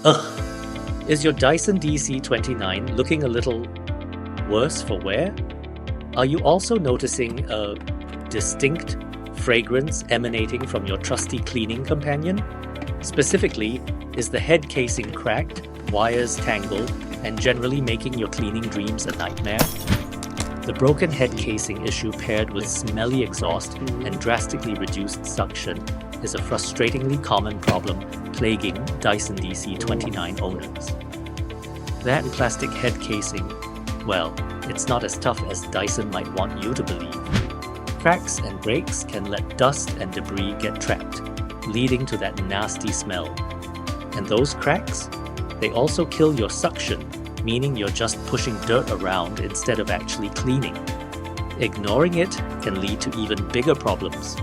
Ugh! Is your Dyson DC29 looking a little worse for wear? Are you also noticing a distinct fragrance emanating from your trusty cleaning companion? Specifically, is the head casing cracked, wires tangled, and generally making your cleaning dreams a nightmare? The broken head casing issue paired with smelly exhaust and drastically reduced suction is a frustratingly common problem plaguing Dyson DC29 owners. That plastic head casing, well, it's not as tough as Dyson might want you to believe. Cracks and breaks can let dust and debris get trapped, leading to that nasty smell. And those cracks? They also kill your suction, meaning you're just pushing dirt around instead of actually cleaning. Ignoring it can lead to even bigger problems: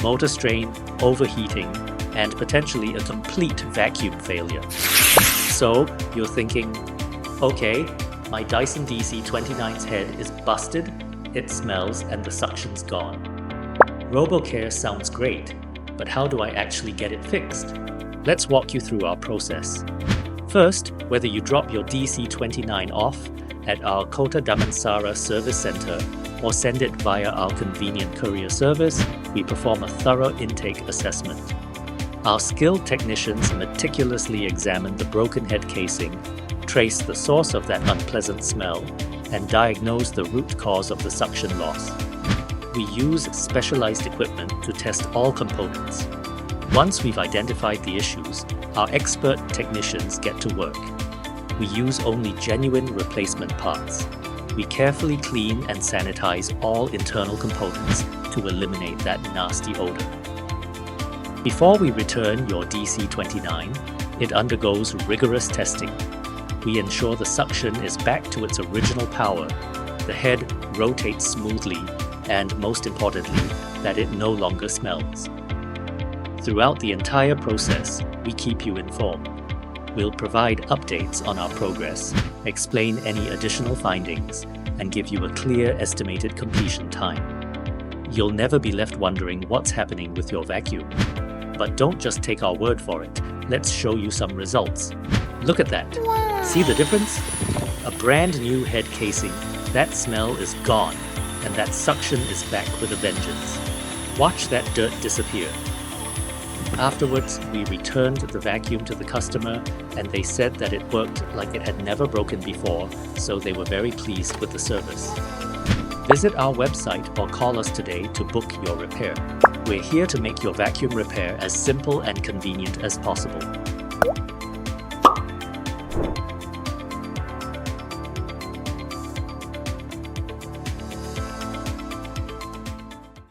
motor strain, overheating, and potentially a complete vacuum failure. So you're thinking, okay, my Dyson DC29's head is busted, it smells, and the suction's gone. RoboCare sounds great, but how do I actually get it fixed? Let's walk you through our process. First, whether you drop your DC29 off at our Kota Damansara service center or send it via our convenient courier service, we perform a thorough intake assessment. Our skilled technicians meticulously examine the broken head casing, trace the source of that unpleasant smell, and diagnose the root cause of the suction loss. We use specialized equipment to test all components. Once we've identified the issues, our expert technicians get to work. We use only genuine replacement parts. We carefully clean and sanitize all internal components to eliminate that nasty odor. Before we return your DC29, it undergoes rigorous testing. We ensure the suction is back to its original power, the head rotates smoothly, and most importantly, that it no longer smells. Throughout the entire process, we keep you informed. We'll provide updates on our progress, explain any additional findings, and give you a clear estimated completion time. You'll never be left wondering what's happening with your vacuum. But don't just take our word for it. Let's show you some results. Look at that. Wow. See the difference? A brand new head casing. That smell is gone, and that suction is back with a vengeance. Watch that dirt disappear. Afterwards, we returned the vacuum to the customer, and they said that it worked like it had never broken before, so they were very pleased with the service. Visit our website or call us today to book your repair. We're here to make your vacuum repair as simple and convenient as possible.